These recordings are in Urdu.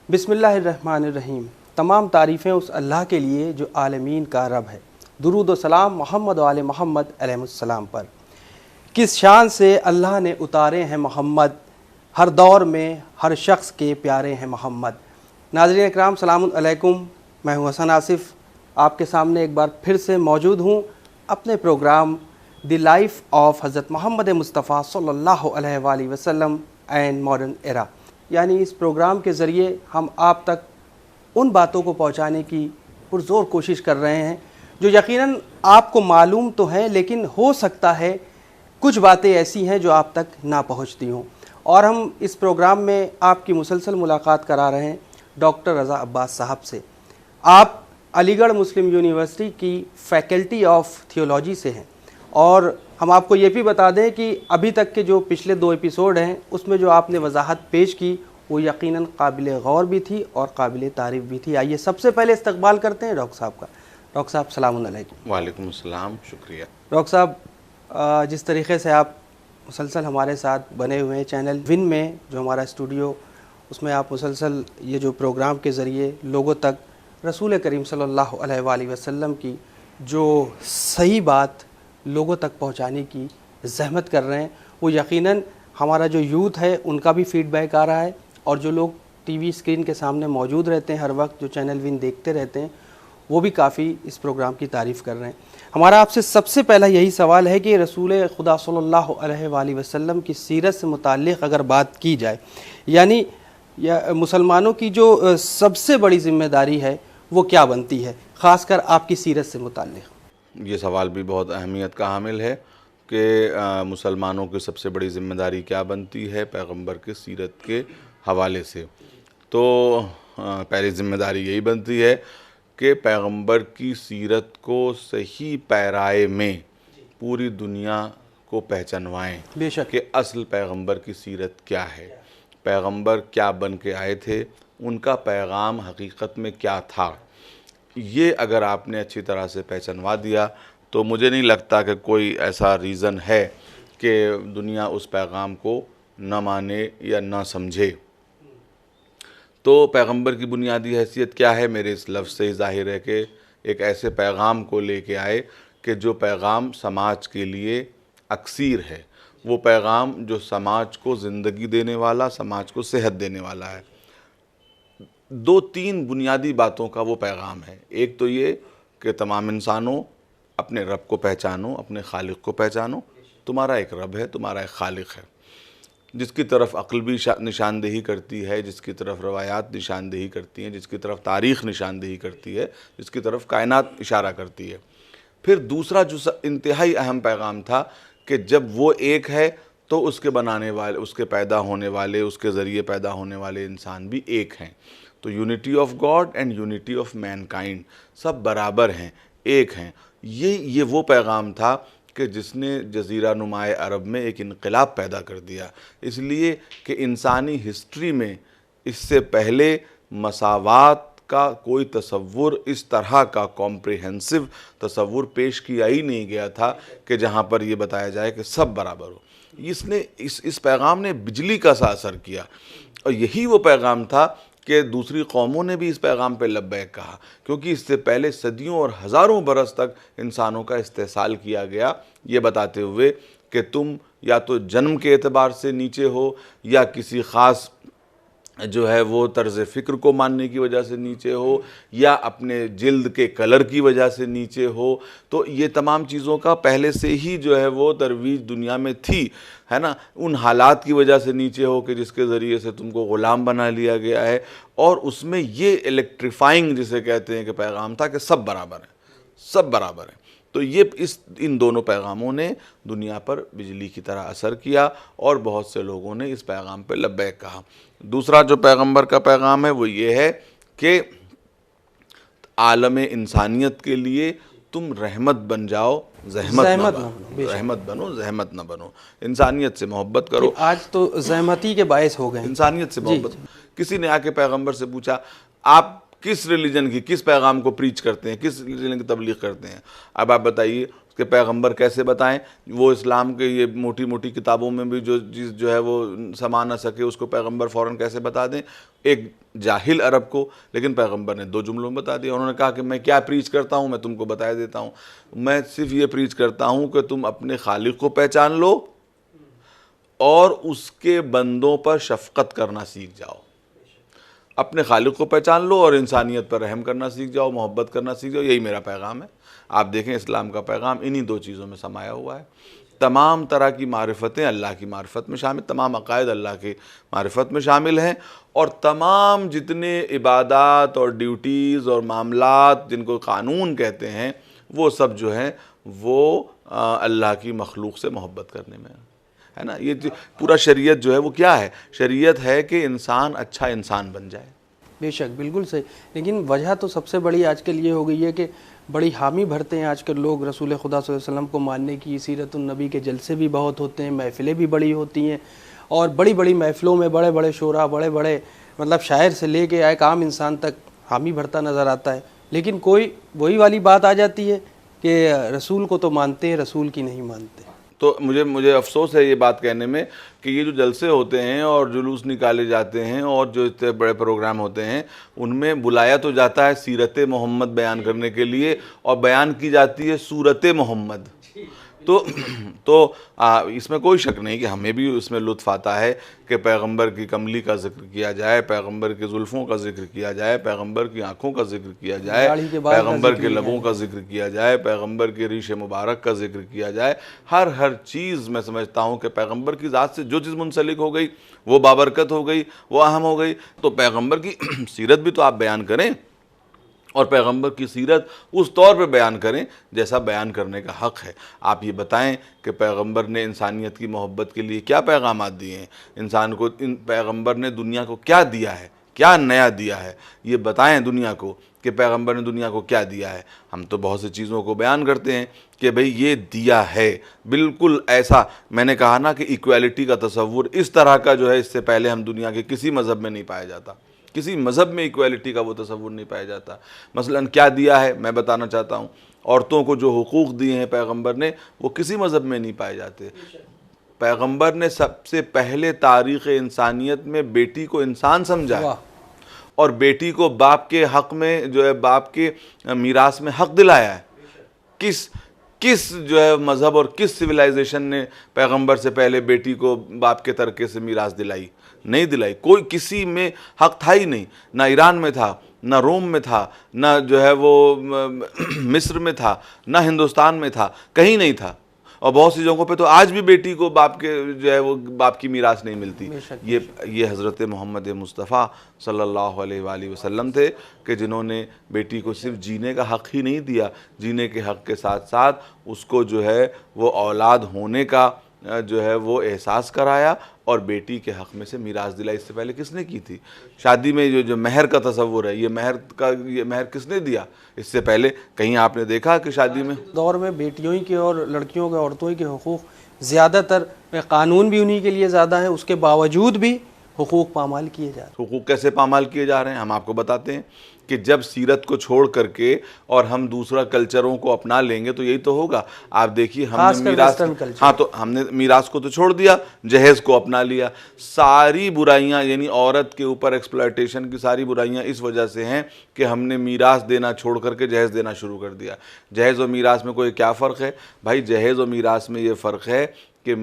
بسم اللہ الرحمن الرحیم۔ تمام تعریفیں اس اللہ کے لیے جو عالمین کا رب ہے۔ درود و سلام محمد و آل محمد علیہ السلام پر۔ کس شان سے اللہ نے اتارے ہیں محمد، ہر دور میں ہر شخص کے پیارے ہیں محمد۔ ناظرین اکرام سلام علیکم، میں ہوں حسن آصف، آپ کے سامنے ایک بار پھر سے موجود ہوں اپنے پروگرام دی لائف آف حضرت محمد مصطفیٰ صلی اللہ علیہ وآلہ وسلم اینڈ ماڈرن ایرا، یعنی اس پروگرام کے ذریعے ہم آپ تک ان باتوں کو پہنچانے کی پرزور کوشش کر رہے ہیں جو یقیناً آپ کو معلوم تو ہے، لیکن ہو سکتا ہے کچھ باتیں ایسی ہیں جو آپ تک نہ پہنچتی ہوں، اور ہم اس پروگرام میں آپ کی مسلسل ملاقات کرا رہے ہیں ڈاکٹر رضا عباس صاحب سے۔ آپ علی گڑھ مسلم یونیورسٹی کی فیکلٹی آف تھیولوجی سے ہیں، اور ہم آپ کو یہ بھی بتا دیں کہ ابھی تک کے جو پچھلے 2 ایپیسوڈ ہیں اس میں جو آپ نے وضاحت پیش کی وہ یقیناً قابل غور بھی تھی اور قابل تعریف بھی تھی۔ آئیے سب سے پہلے استقبال کرتے ہیں ڈاکٹر صاحب کا۔ ڈاکٹر صاحب السلام علیکم۔ وعلیکم السلام، شکریہ۔ ڈاکٹر صاحب، جس طریقے سے آپ مسلسل ہمارے ساتھ بنے ہوئے ہیں چینل ون میں جو ہمارا اسٹوڈیو، اس میں آپ مسلسل یہ جو پروگرام کے ذریعے لوگوں تک رسول کریم صلی اللہ علیہ وآلہ وسلم کی جو صحیح بات لوگوں تک پہنچانے کی زحمت کر رہے ہیں، وہ یقیناً ہمارا جو یوتھ ہے ان کا بھی فیڈ بیک آ رہا ہے، اور جو لوگ ٹی وی اسکرین کے سامنے موجود رہتے ہیں ہر وقت، جو چینل ون دیکھتے رہتے ہیں، وہ بھی کافی اس پروگرام کی تعریف کر رہے ہیں۔ ہمارا آپ سے سب سے پہلا یہی سوال ہے کہ رسول خدا صلی اللہ علیہ وآلہ وسلم کی سیرت سے متعلق اگر بات کی جائے، یعنی مسلمانوں کی جو سب سے بڑی ذمہ داری ہے وہ کیا بنتی ہے، خاص کر آپ کی سیرت سے متعلق؟ یہ سوال بھی بہت اہمیت کا حامل ہے کہ مسلمانوں کی سب سے بڑی ذمہ داری کیا بنتی ہے پیغمبر کے سیرت کے حوالے سے۔ تو پہلی ذمہ داری یہی بنتی ہے کہ پیغمبر کی سیرت کو صحیح پیرائے میں پوری دنیا کو پہچنوائیں، بے شک کہ اصل پیغمبر کی سیرت کیا ہے، پیغمبر کیا بن کے آئے تھے، ان کا پیغام حقیقت میں کیا تھا۔ یہ اگر آپ نے اچھی طرح سے پہچنوا دیا تو مجھے نہیں لگتا کہ کوئی ایسا ریزن ہے کہ دنیا اس پیغام کو نہ مانے یا نہ سمجھے۔ تو پیغمبر کی بنیادی حیثیت کیا ہے؟ میرے اس لفظ سے ہی ظاہر ہے کہ ایک ایسے پیغام کو لے کے آئے کہ جو پیغام سماج کے لیے اکسیر ہے، وہ پیغام جو سماج کو زندگی دینے والا، سماج کو صحت دینے والا ہے۔ 2-3 بنیادی باتوں کا وہ پیغام ہے۔ ایک تو یہ کہ تمام انسانوں اپنے رب کو پہچانو، اپنے خالق کو پہچانو۔ تمہارا ایک رب ہے، تمہارا ایک خالق ہے، جس کی طرف عقل بھی نشاندہی کرتی ہے، جس کی طرف روایات نشاندہی کرتی ہیں، جس کی طرف تاریخ نشاندہی کرتی ہے، جس کی طرف کائنات اشارہ کرتی ہے۔ پھر دوسرا جو انتہائی اہم پیغام تھا کہ جب وہ ایک ہے تو اس کے بنانے والے، اس کے پیدا ہونے والے، اس کے ذریعے پیدا ہونے والے انسان بھی ایک ہیں۔ تو unity of God and unity of mankind, سب برابر ہیں، ایک ہیں۔ یہ وہ پیغام تھا کہ جس نے جزیرہ نمائے عرب میں ایک انقلاب پیدا کر دیا، اس لیے کہ انسانی ہسٹری میں اس سے پہلے مساوات کا کوئی تصور، اس طرح کا کمپریہنسو تصور پیش کیا ہی نہیں گیا تھا کہ جہاں پر یہ بتایا جائے کہ سب برابر ہو۔ اس پیغام نے بجلی کا سا اثر کیا، اور یہی وہ پیغام تھا کہ دوسری قوموں نے بھی اس پیغام پہ لبیک کہا، کیونکہ اس سے پہلے صدیوں اور ہزاروں برس تک انسانوں کا استحصال کیا گیا یہ بتاتے ہوئے کہ تم یا تو جنم کے اعتبار سے نیچے ہو، یا کسی خاص جو ہے وہ طرز فکر کو ماننے کی وجہ سے نیچے ہو، یا اپنے جلد کے کلر کی وجہ سے نیچے ہو۔ تو یہ تمام چیزوں کا پہلے سے ہی جو ہے وہ ترویج دنیا میں تھی، ہے نا، ان حالات کی وجہ سے نیچے ہو کہ جس کے ذریعے سے تم کو غلام بنا لیا گیا ہے، اور اس میں یہ الیکٹریفائنگ جسے کہتے ہیں کہ پیغام تھا کہ سب برابر ہیں، سب برابر ہیں۔ تو یہ ان دونوں پیغاموں نے دنیا پر بجلی کی طرح اثر کیا، اور بہت سے لوگوں نے اس پیغام پہ لبیک کہا۔ دوسرا جو پیغمبر کا پیغام ہے وہ یہ ہے کہ عالم انسانیت کے لیے تم رحمت بن جاؤ، زحمت نہ بنو، رحمت بنو، زحمت نہ بنو، انسانیت سے محبت کرو۔ آج تو زحمتی کے باعث ہو گئے، انسانیت سے محبت۔ کسی نے آ کے پیغمبر سے پوچھا آپ کس ریلیجن کی، کس پیغام کو پریچ کرتے ہیں، کس ریلیجن کی تبلیغ کرتے ہیں؟ اب آپ بتائیے، کہ پیغمبر کیسے بتائیں، وہ اسلام کے یہ موٹی موٹی کتابوں میں بھی جو چیز جو ہے وہ سما نہ سکے اس کو پیغمبر فوراً کیسے بتا دیں ایک جاہل عرب کو، لیکن پیغمبر نے 2 جملوں میں بتا دیا۔ انہوں نے کہا کہ میں کیا پریچ کرتا ہوں، میں تم کو بتا دیتا ہوں، میں صرف یہ پریچ کرتا ہوں کہ تم اپنے خالق کو پہچان لو اور اس کے بندوں پر شفقت کرنا سیکھ جاؤ۔ اپنے خالق کو پہچان لو اور انسانیت پر رحم کرنا سیکھ جاؤ، محبت کرنا سیکھ جاؤ، یہی میرا پیغام ہے۔ آپ دیکھیں اسلام کا پیغام انہی 2 چیزوں میں سمایا ہوا ہے۔ تمام طرح کی معرفتیں اللہ کی معرفت میں شامل، تمام عقائد اللہ کی معرفت میں شامل ہیں، اور تمام جتنے عبادات اور ڈیوٹیز اور معاملات جن کو قانون کہتے ہیں وہ سب جو ہیں وہ اللہ کی مخلوق سے محبت کرنے میں ہے نا۔ یہ پورا شریعت جو ہے وہ کیا ہے؟ شریعت ہے کہ انسان اچھا انسان بن جائے۔ بے شک، بالکل صحیح، لیکن وجہ تو سب سے بڑی آج کل یہ ہو گئی ہے کہ بڑی حامی بھرتے ہیں آج کل لوگ رسول خدا صلی اللہ علیہ وسلم کو ماننے کی، سیرت النبی کے جلسے بھی بہت ہوتے ہیں، محفلیں بھی بڑی ہوتی ہیں، اور بڑی بڑی محفلوں میں بڑے بڑے شعراء، بڑے بڑے مطلب شاعر سے لے کے ایک عام انسان تک حامی بھرتا نظر آتا ہے، لیکن کوئی وہی والی بات آ جاتی ہے کہ رسول کو تو مانتے ہیں، رسول کی نہیں مانتے۔ تو مجھے افسوس ہے یہ بات کہنے میں کہ یہ جو جلسے ہوتے ہیں اور جلوس نکالے جاتے ہیں اور جو اتنے بڑے پروگرام ہوتے ہیں ان میں بلایا تو جاتا ہے سیرت محمد بیان کرنے کے لیے اور بیان کی جاتی ہے صورت محمد۔ تو اس میں کوئی شک نہیں کہ ہمیں بھی اس میں لطف آتا ہے کہ پیغمبر کی کملی کا ذکر کیا جائے، پیغمبر کے زلفوں کا ذکر کیا جائے، پیغمبر کی آنکھوں کا ذکر کیا جائے، پیغمبر کے لبوں کا ذکر کیا جائے، پیغمبر کے ریش مبارک کا ذکر کیا جائے۔ ہر چیز میں سمجھتا ہوں کہ پیغمبر کی ذات سے جو چیز منسلک ہو گئی وہ بابرکت ہو گئی، وہ اہم ہو گئی، تو پیغمبر کی سیرت بھی تو آپ بیان کریں، اور پیغمبر کی سیرت اس طور پہ بیان کریں جیسا بیان کرنے کا حق ہے۔ آپ یہ بتائیں کہ پیغمبر نے انسانیت کی محبت کے لیے کیا پیغامات دیے ہیں، انسان کو پیغمبر نے دنیا کو کیا دیا ہے، کیا نیا دیا ہے، یہ بتائیں دنیا کو کہ پیغمبر نے دنیا کو کیا دیا ہے۔ ہم تو بہت سی چیزوں کو بیان کرتے ہیں کہ بھئی یہ دیا ہے، بالکل ایسا میں نے کہا نا کہ ایکویلٹی کا تصور اس طرح کا جو ہے اس سے پہلے ہم دنیا کے کسی مذہب میں نہیں پایا جاتا، کسی مذہب میں ایکویلٹی کا وہ تصور نہیں پایا جاتا۔ مثلا کیا دیا ہے میں بتانا چاہتا ہوں، عورتوں کو جو حقوق دیے ہیں پیغمبر نے وہ کسی مذہب میں نہیں پائے جاتے۔ پیغمبر نے سب سے پہلے تاریخ انسانیت میں بیٹی کو انسان سمجھا ہے اور بیٹی کو باپ کے حق میں جو ہے باپ کے میراث میں حق دلایا ہے۔ کس جو ہے مذہب اور کس سویلائزیشن نے پیغمبر سے پہلے بیٹی کو باپ کے ترکے سے میراث دلائی؟ نہیں دلائی، کوئی کسی میں حق تھا ہی نہیں، نہ ایران میں تھا، نہ روم میں تھا، نہ جو ہے وہ مصر میں تھا، نہ ہندوستان میں تھا، کہیں نہیں تھا۔ اور بہت سی جگہوں پہ تو آج بھی بیٹی کو باپ کے جو ہے وہ باپ کی میراث نہیں ملتی۔ یہ حضرت محمد مصطفیٰ صلی اللہ علیہ وآلہ وسلم تھے کہ جنہوں نے بیٹی کو صرف جینے کا حق ہی نہیں دیا، جینے کے حق کے ساتھ ساتھ اس کو جو ہے وہ اولاد ہونے کا جو ہے وہ احساس کرایا اور بیٹی کے حق میں سے میراث دلائی۔ اس سے پہلے کس نے کی تھی؟ شادی میں جو مہر کا تصور ہے، یہ مہر کس نے دیا؟ اس سے پہلے کہیں آپ نے دیکھا کہ شادی میں دور میں بیٹیوں ہی کے اور لڑکیوں کے، عورتوں ہی کے حقوق زیادہ تر، قانون بھی انہی کے لیے زیادہ ہے، اس کے باوجود بھی حقوق پامال کیے جا رہے ہیں۔ حقوق کیسے پامال کیے جا رہے ہیں؟ ہم آپ کو بتاتے ہیں کہ جب سیرت کو چھوڑ کر کے اور ہم دوسرا کلچروں کو اپنا لیں گے تو یہی تو ہوگا۔ آپ دیکھیے ہم نے میراث کو تو چھوڑ دیا، جہیز کو اپنا لیا۔ ساری برائیاں یعنی عورت کے اوپر ایکسپلائٹیشن کی ساری برائیاں اس وجہ سے ہیں کہ ہم نے میراث دینا چھوڑ کر کے جہیز دینا شروع کر دیا۔ جہیز اور میراث میں کوئی کیا فرق ہے؟ بھائی جہیز اور میراث میں یہ فرق ہے کہ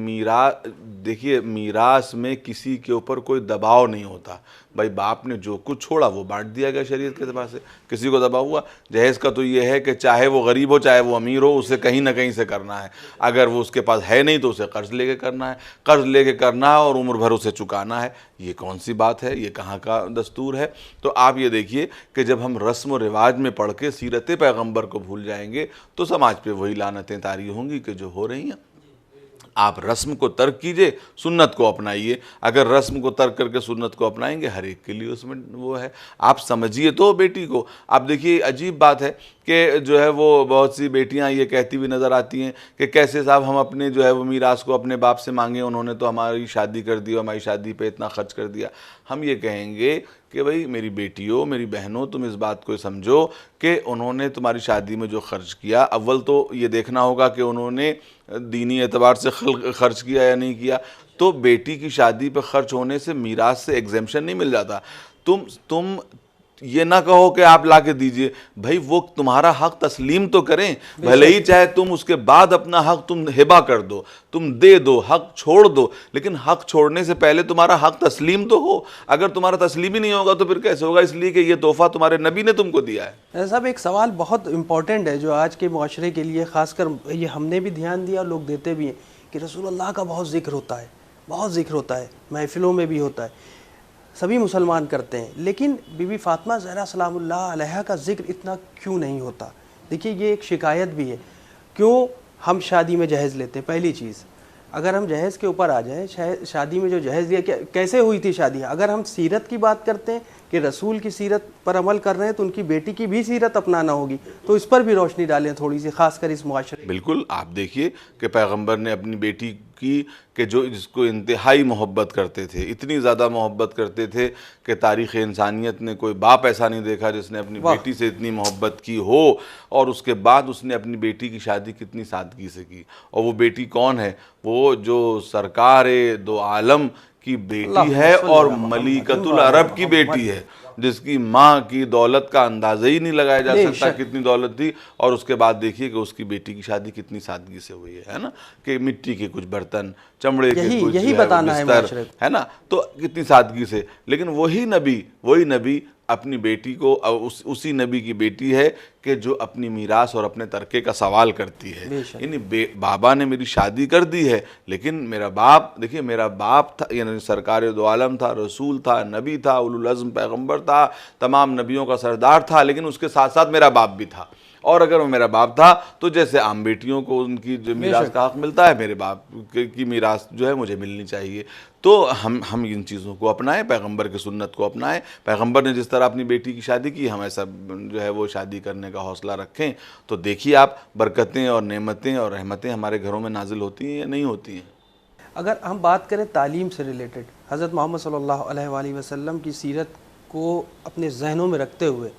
دیکھیے میراث میں کسی کے اوپر کوئی دباؤ نہیں ہوتا، بھائی باپ نے جو کچھ چھوڑا وہ بانٹ دیا گیا شریعت کے اعتبار سے، کسی کو دباؤ ہوا؟ جہیز کا تو یہ ہے کہ چاہے وہ غریب ہو چاہے وہ امیر ہو، اسے کہیں نہ کہیں سے کرنا ہے، اگر وہ اس کے پاس ہے نہیں تو اسے قرض لے کے کرنا ہے، قرض لے کے کرنا ہے اور عمر بھر اسے چکانا ہے۔ یہ کون سی بات ہے؟ یہ کہاں کا دستور ہے؟ تو آپ یہ دیکھیے کہ جب ہم رسم و رواج میں پڑھ کے سیرت پیغمبر کو بھول جائیں گے تو سماج پہ وہی لعنتیں طاری ہوں گی کہ جو ہو رہی ہیں۔ آپ رسم کو ترک کیجئے، سنت کو اپنائیے۔ اگر رسم کو ترک کر کے سنت کو اپنائیں گے ہر ایک کے لیے اس میں وہ ہے۔ آپ سمجھیے تو بیٹی کو، آپ دیکھیے عجیب بات ہے کہ جو ہے وہ بہت سی بیٹیاں یہ کہتی ہوئی نظر آتی ہیں کہ کیسے صاحب ہم اپنے جو ہے وہ میراث کو اپنے باپ سے مانگیں، انہوں نے تو ہماری شادی کر دی، ہماری شادی پہ اتنا خرچ کر دیا۔ ہم یہ کہیں گے کہ بھئی میری بیٹیوں، میری بہنوں، تم اس بات کو سمجھو کہ انہوں نے تمہاری شادی میں جو خرچ کیا، اول تو یہ دیکھنا ہوگا کہ انہوں نے دینی اعتبار سے خرچ کیا یا نہیں کیا. تو بیٹی کی شادی پہ خرچ ہونے سے میراث سے ایگزیمپشن نہیں مل جاتا. تم یہ نہ کہو کہ آپ لا کے دیجئے، بھائی وہ تمہارا حق تسلیم تو کریں، بھلے ہی چاہے تم اس کے بعد اپنا حق تم ہبہ کر دو، تم دے دو، حق چھوڑ دو، لیکن حق چھوڑنے سے پہلے تمہارا حق تسلیم تو ہو. اگر تمہارا تسلیم ہی نہیں ہوگا تو پھر کیسے ہوگا؟ اس لیے کہ یہ تحفہ تمہارے نبی نے تم کو دیا ہے. صاحب ایک سوال بہت امپورٹنٹ ہے جو آج کے معاشرے کے لیے خاص کر یہ ہم نے بھی دھیان دیا اور لوگ دیتے بھی ہیں کہ رسول اللہ کا بہت ذکر ہوتا ہے، بہت ذکر ہوتا ہے، محفلوں میں بھی ہوتا ہے، سبھی مسلمان کرتے ہیں، لیکن بی بی فاطمہ زہرا سلام اللہ علیہا کا ذکر اتنا کیوں نہیں ہوتا؟ دیکھیے یہ ایک شکایت بھی ہے. کیوں ہم شادی میں جہیز لیتے ہیں؟ پہلی چیز اگر ہم جہیز کے اوپر آ جائیں، شادی میں جو جہیز دیا کیسے ہوئی تھی شادی؟ اگر ہم سیرت کی بات کرتے ہیں کہ رسول کی سیرت پر عمل کر رہے ہیں تو ان کی بیٹی کی بھی سیرت اپنانا ہوگی، تو اس پر بھی روشنی ڈالیں تھوڑی سی، خاص کر اس معاشرے. بالکل. آپ دیکھیے کہ پیغمبر نے اپنی بیٹی کی کہ جس کو انتہائی محبت کرتے تھے، اتنی زیادہ محبت کرتے تھے کہ تاریخ انسانیت نے کوئی باپ ایسا نہیں دیکھا جس نے اپنی بیٹی سے اتنی محبت کی ہو. اور اس کے بعد اس نے اپنی بیٹی کی شادی کتنی سادگی سے کی. اور وہ بیٹی کون ہے؟ وہ جو سرکار دو عالم کی بیٹی ہے اور ملیکۃ العرب کی بیٹی ہے، جس کی ماں کی دولت کا اندازہ ہی نہیں لگایا جا سکتا کتنی دولت تھی. اور اس کے بعد دیکھیے کہ اس کی بیٹی کی شادی کتنی سادگی سے ہوئی ہے نا، کہ مٹی کے کچھ برتن، چمڑے کے کچھ یہی بتانا ہے بستر، ہے نا، تو کتنی سادگی سے. لیکن وہی نبی اپنی بیٹی کو، اسی نبی کی بیٹی ہے کہ جو اپنی میراث اور اپنے ترکے کا سوال کرتی ہے. یعنی بابا نے میری شادی کر دی ہے، لیکن میرا باپ، دیکھیے میرا باپ تھا، یعنی سرکار دو عالم تھا، رسول تھا، نبی تھا، اولو العزم پیغمبر تھا، تمام نبیوں کا سردار تھا، لیکن اس کے ساتھ ساتھ میرا باپ بھی تھا. اور اگر وہ میرا باپ تھا تو جیسے عام بیٹیوں کو ان کی جو میراث کا حق ملتا ہے، میرے باپ کی میراث جو ہے مجھے ملنی چاہیے. تو ہم ان چیزوں کو اپنائیں، پیغمبر کی سنت کو اپنائیں. پیغمبر نے جس طرح اپنی بیٹی کی شادی کی، ہم ایسا جو ہے وہ شادی کرنے کا حوصلہ رکھیں. تو دیکھیے آپ برکتیں اور نعمتیں اور رحمتیں ہمارے گھروں میں نازل ہوتی ہیں یا نہیں ہوتی ہیں. اگر ہم بات کریں تعلیم سے ریلیٹڈ، حضرت محمد صلی اللہ علیہ وآلہ وسلم کی سیرت کو اپنے ذہنوں میں رکھتے ہوئے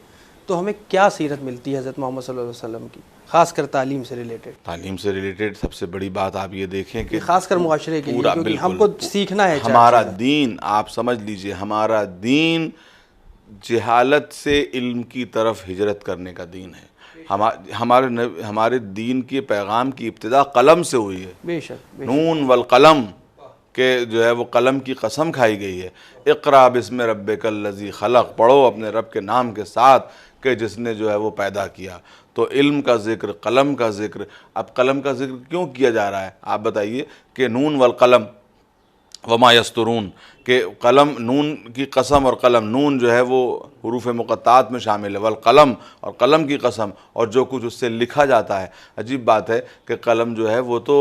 تو ہمیں کیا سیرت ملتی ہے حضرت محمد صلی اللہ علیہ وسلم کی، خاص کر تعلیم سے ریلیٹڈ؟ تعلیم سے ریلیٹڈ سب سے بڑی بات آپ یہ دیکھیں کہ خاص کر معاشرے کے لیے، کیونکہ ہم کو سیکھنا ہے. ہمارا دین، آپ سمجھ لیجئے، ہمارا دین جہالت سے علم کی طرف ہجرت کرنے کا دین ہے. ہمارے دین کے پیغام کی ابتدا قلم سے ہوئی ہے. بے شک. نون والقلم، کہ جو ہے وہ قلم کی قسم کھائی گئی ہے. اقرا بسم ربک الذی خلق، پڑھو اپنے رب کے نام کے ساتھ کہ جس نے جو ہے وہ پیدا کیا. تو علم کا ذکر، قلم کا ذکر. اب قلم کا ذکر کیوں کیا جا رہا ہے آپ بتائیے؟ کہ نون والقلم وما یسطرون، کہ قلم، نون کی قسم اور قلم، نون جو ہے وہ حروف مقطعات میں شامل ہے، والقلم، اور قلم کی قسم، اور جو کچھ اس سے لکھا جاتا ہے. عجیب بات ہے کہ قلم جو ہے وہ تو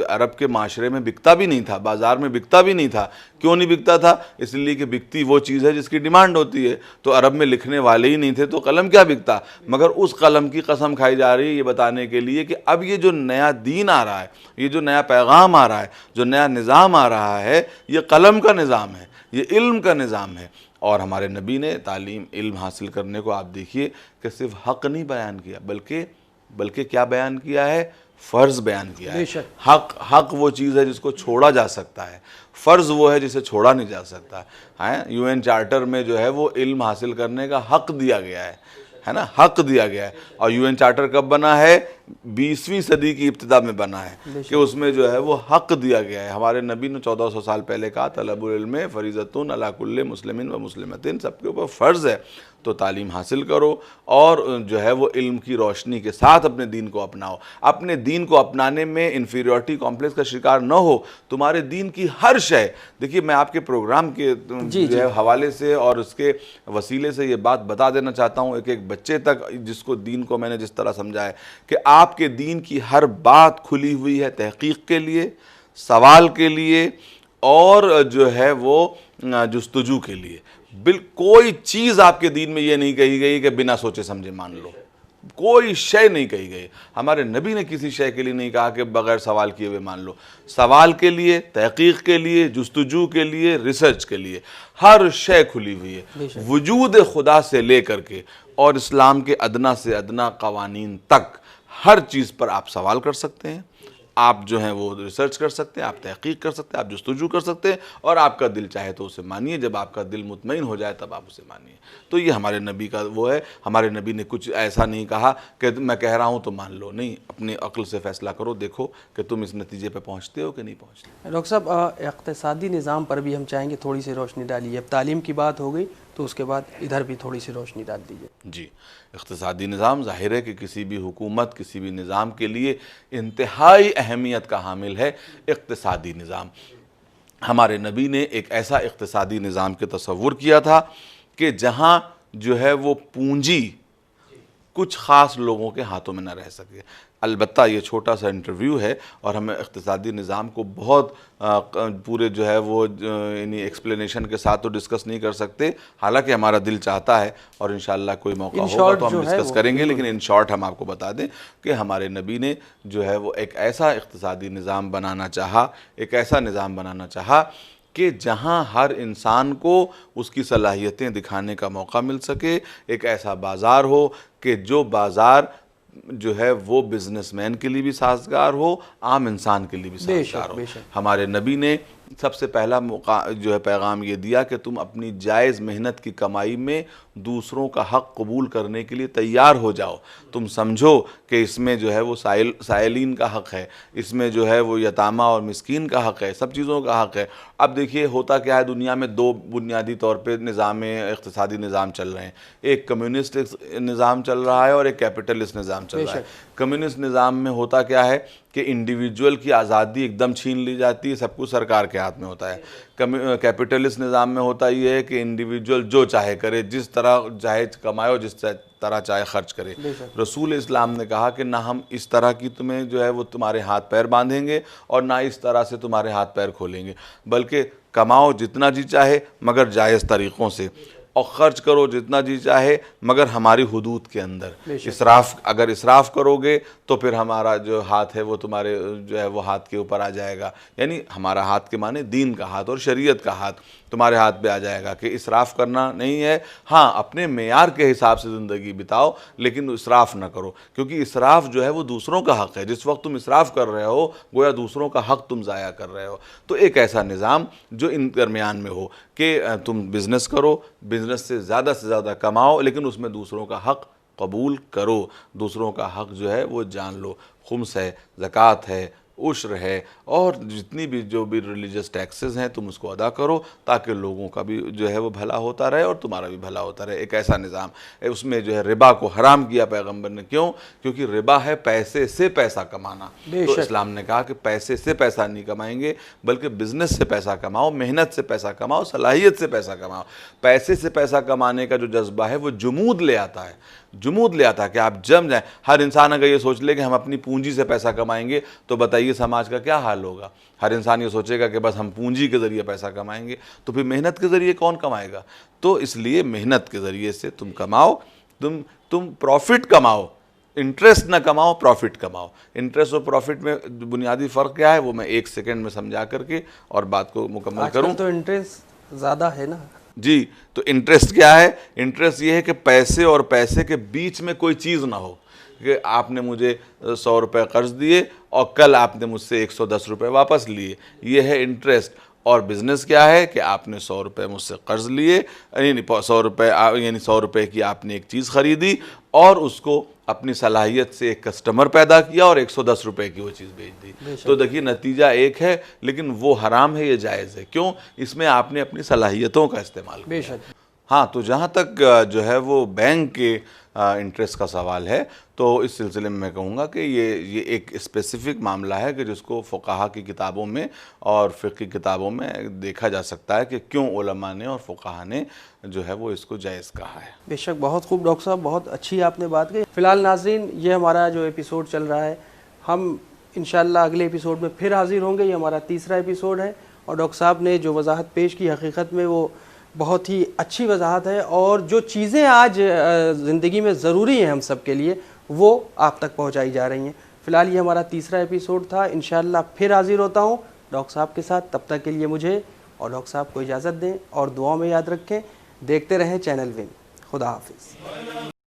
عرب کے معاشرے میں بکتا بھی نہیں تھا، بازار میں بکتا بھی نہیں تھا. کیوں نہیں بکتا تھا؟ اس لیے کہ بکتی وہ چیز ہے جس کی ڈیمانڈ ہوتی ہے. تو عرب میں لکھنے والے ہی نہیں تھے تو قلم کیا بکتا؟ مگر اس قلم کی قسم کھائی جا رہی ہے یہ بتانے کے لیے کہ اب یہ جو نیا دین آ رہا ہے، یہ جو نیا پیغام آ رہا ہے، جو نیا نظام آ رہا ہے، یہ قلم کا نظام ہے، یہ علم کا نظام ہے. اور ہمارے نبی نے تعلیم، علم حاصل کرنے کو آپ دیکھیے کہ صرف حق نہیں بیان کیا، بلکہ کیا بیان کیا ہے؟ فرض بیان کیا ہے. حق وہ چیز ہے جس کو چھوڑا جا سکتا ہے، فرض وہ ہے جسے چھوڑا نہیں جا سکتا. UN چارٹر میں جو ہے وہ علم حاصل کرنے کا حق دیا گیا ہے نا، حق دیا گیا ہے. اور UN چارٹر کب بنا ہے؟ 20ویں صدی کی ابتدا میں بنا ہے، کہ اس میں جو ہے وہ حق دیا گیا ہے. ہمارے نبی نے 1400 سال پہلے کہا طلب العلم فریضۃ علی کل مسلم و مسلمۃ، سب کے اوپر فرض ہے. تو تعلیم حاصل کرو اور جو ہے وہ علم کی روشنی کے ساتھ اپنے دین کو اپناؤ. اپنے دین کو اپنانے میں انفیریورٹی کمپلیکس کا شکار نہ ہو. تمہارے دین کی ہر شے، دیکھیے میں آپ کے پروگرام کے جو ہے حوالے سے اور اس کے وسیلے سے یہ بات بتا دینا چاہتا ہوں ایک بچے تک، جس کو دین کو میں نے جس طرح سمجھا ہے، کہ آپ کے دین کی ہر بات کھلی ہوئی ہے تحقیق کے لیے، سوال کے لیے، اور جو ہے وہ جستجو کے لیے. کوئی چیز آپ کے دین میں یہ نہیں کہی گئی کہ بنا سوچے سمجھے مان لو. کوئی شے نہیں کہی گئی. ہمارے نبی نے کسی شے کے لیے نہیں کہا کہ بغیر سوال کیے ہوئے مان لو. سوال کے لیے, تحقیق کے لیے, جستجو کے لیے, ریسرچ کے لیے ہر شے کھلی ہوئی ہے. وجود خدا سے لے کر کے اور اسلام کے ادنا سے ادنا قوانین تک ہر چیز پر آپ سوال کر سکتے ہیں, آپ جو ہیں وہ ریسرچ کر سکتے ہیں, آپ تحقیق کر سکتے ہیں, آپ جستجو کر سکتے ہیں, اور آپ کا دل چاہے تو اسے مانیے. جب آپ کا دل مطمئن ہو جائے تب آپ اسے مانیے. تو یہ ہمارے نبی کا وہ ہے. ہمارے نبی نے کچھ ایسا نہیں کہا کہ میں کہہ رہا ہوں تو مان لو. نہیں, اپنی عقل سے فیصلہ کرو, دیکھو کہ تم اس نتیجے پہ پہنچتے ہو کہ نہیں پہنچتے. ڈاکٹر صاحب اقتصادی نظام پر بھی ہم چاہیں گے تھوڑی سی روشنی ڈالیے. اب تعلیم کی بات ہو گئی تو اس کے بعد ادھر بھی تھوڑی سی روشنی ڈال دیجیے. جی, اقتصادی نظام ظاہر ہے کہ کسی بھی حکومت, کسی بھی نظام کے لیے انتہائی اہمیت کا حامل ہے اقتصادی نظام. ہمارے نبی نے ایک ایسا اقتصادی نظام کے تصور کیا تھا کہ جہاں جو ہے وہ پونجی کچھ خاص لوگوں کے ہاتھوں میں نہ رہ سکے. البتہ یہ چھوٹا سا انٹرویو ہے اور ہم اقتصادی نظام کو بہت پورے جو ہے وہ یعنی ایکسپلینیشن کے ساتھ تو ڈسکس نہیں کر سکتے, حالانکہ ہمارا دل چاہتا ہے اور انشاءاللہ کوئی موقع ہوگا تو ہم ڈسکس کریں گے. لیکن ان شارٹ ہم آپ کو بتا دیں کہ ہمارے نبی نے جو ہے وہ ایک ایسا اقتصادی نظام بنانا چاہا, ایک ایسا نظام بنانا چاہا کہ جہاں ہر انسان کو اس کی صلاحیتیں دکھانے کا موقع مل سکے. ایک ایسا بازار ہو کہ جو بازار جو ہے وہ بزنس مین کے لیے بھی سازگار ہو, عام انسان کے لیے بھی سازگار ہو. ہمارے نبی نے سب سے پہلا جو ہے پیغام یہ دیا کہ تم اپنی جائز محنت کی کمائی میں دوسروں کا حق قبول کرنے کے لیے تیار ہو جاؤ. تم سمجھو کہ اس میں جو ہے وہ سائلین کا حق ہے, اس میں جو ہے وہ یتامہ اور مسکین کا حق ہے, سب چیزوں کا حق ہے. اب دیکھیے ہوتا کیا ہے, دنیا میں دو بنیادی طور پہ اقتصادی نظام چل رہے ہیں. ایک کمیونسٹ نظام چل رہا ہے اور ایک کیپٹلسٹ نظام چل رہا ہے. کمیونسٹ نظام میں ہوتا کیا ہے کہ انڈیویجول کی آزادی ایک دم چھین لی جاتی ہے, سب کچھ سرکار کے ہاتھ میں ہوتا ہے. کیپٹلسٹ نظام میں ہوتا یہ ہے کہ انڈیویجول جو چاہے کرے, جس طرح چاہے کمائے اور جس طرح چاہے خرچ کرے. رسول اسلام نے کہا کہ نہ ہم اس طرح کی تمہیں جو ہے وہ تمہارے ہاتھ پیر باندھیں گے اور نہ اس طرح سے تمہارے ہاتھ پیر کھولیں گے, بلکہ کماؤ جتنا جی چاہے مگر جائز طریقوں سے, اور خرچ کرو جتنا جی چاہے مگر ہماری حدود کے اندر. اگر اسراف کرو گے تو پھر ہمارا جو ہاتھ ہے وہ تمہارے جو ہے وہ ہاتھ کے اوپر آ جائے گا. یعنی ہمارا ہاتھ کے معنی دین کا ہاتھ اور شریعت کا ہاتھ تمہارے ہاتھ پہ آ جائے گا کہ اسراف کرنا نہیں ہے. ہاں, اپنے معیار کے حساب سے زندگی بتاؤ لیکن اسراف نہ کرو, کیونکہ اسراف جو ہے وہ دوسروں کا حق ہے. جس وقت تم اسراف کر رہے ہو گویا دوسروں کا حق تم ضائع کر رہے ہو. تو ایک ایسا نظام جو ان درمیان میں ہو کہ تم بزنس کرو, بزنس سے زیادہ کماؤ, لیکن اس میں دوسروں کا حق قبول کرو, دوسروں کا حق جو ہے وہ جان لو. خمس ہے, زکوٰۃ ہے, عشر ہے, اور جتنی بھی جو بھی ریلیجس ٹیکسز ہیں تم اس کو ادا کرو تاکہ لوگوں کا بھی جو ہے وہ بھلا ہوتا رہے اور تمہارا بھی بھلا ہوتا رہے. ایک ایسا نظام اس میں جو ہے ربا کو حرام کیا پیغمبر نے. کیوں؟ کیونکہ ربا ہے پیسے سے پیسہ کمانا. تو اسلام نے کہا کہ پیسے سے پیسہ نہیں کمائیں گے بلکہ بزنس سے پیسہ کماؤ, محنت سے پیسہ کماؤ, صلاحیت سے پیسہ کماؤ. پیسے سے پیسہ کمانے کا جو جذبہ ہے وہ جمود لے آتا ہے, جمود لے آتا ہے کہ آپ جم جائیں. ہر انسان اگر یہ سوچ لے کہ ہم اپنی پونجی سے پیسہ کمائیں گے تو بتائیے سماج کا کیا حال ہوگا. ہر انسان یہ سوچے گا کہ بس ہم پونجی کے ذریعے پیسہ کمائیں گے, تو پھر محنت کے ذریعے کون کمائے گا. تو اس لیے محنت کے ذریعے سے تم کماؤ, تم پروفٹ کماؤ, انٹرسٹ نہ کماؤ, پروفٹ کماؤ. انٹرسٹ اور پروفٹ میں بنیادی فرق کیا ہے وہ میں 1 سیکنڈ میں سمجھا کر کے اور بات کو مکمل کروں. تو انٹرسٹ زیادہ ہے نا. جی, تو انٹرسٹ کیا ہے؟ انٹرسٹ یہ ہے کہ پیسے اور پیسے کے بیچ میں کوئی چیز نہ ہو کہ آپ نے مجھے 100 روپے قرض دیے اور کل آپ نے مجھ سے 110 روپے واپس لیے, یہ ہے انٹرسٹ. اور بزنس کیا ہے کہ آپ نے 100 روپے مجھ سے قرض لیے, یعنی 100 روپے کی آپ نے ایک چیز خریدی اور اس کو اپنی صلاحیت سے ایک کسٹمر پیدا کیا اور 110 روپے کی وہ چیز بیچ دی. تو دیکھیے نتیجہ ایک ہے لیکن وہ حرام ہے, یہ جائز ہے. کیوں؟ اس میں آپ نے اپنی صلاحیتوں کا استعمال کیا. ہاں, تو جہاں تک جو ہے وہ بینک کے انٹرسٹ کا سوال ہے تو اس سلسلے میں کہوں گا کہ یہ ایک اسپیسیفک معاملہ ہے کہ جس کو فقہا کی کتابوں میں اور فقہی کتابوں میں دیکھا جا سکتا ہے کہ کیوں علماء نے اور فقہا نے جو ہے وہ اس کو جائز کہا ہے. بے شک, بہت خوب ڈاکٹر صاحب, بہت اچھی آپ نے بات کہی. فی الحال ناظرین, یہ ہمارا جو ایپیسوڈ چل رہا ہے, ہم انشاءاللہ اگلے ایپیسوڈ میں پھر حاضر ہوں گے. یہ ہمارا 3را ایپیسوڈ ہے اور ڈاکٹر صاحب نے جو وضاحت پیش کی حقیقت میں وہ بہت ہی اچھی وضاحت ہے, اور جو چیزیں آج زندگی میں ضروری ہیں ہم سب کے لیے وہ آپ تک پہنچائی جا رہی ہیں۔ فی الحال یہ ہمارا تیسرا ایپیسوڈ تھا، انشاءاللہ پھر حاضر ہوتا ہوں ڈاکٹر صاحب کے ساتھ، تب تک کے لیے مجھے اور ڈاکٹر صاحب کو اجازت دیں، اور دعاؤں میں یاد رکھیں، دیکھتے رہیں چینل ون۔ خدا حافظ۔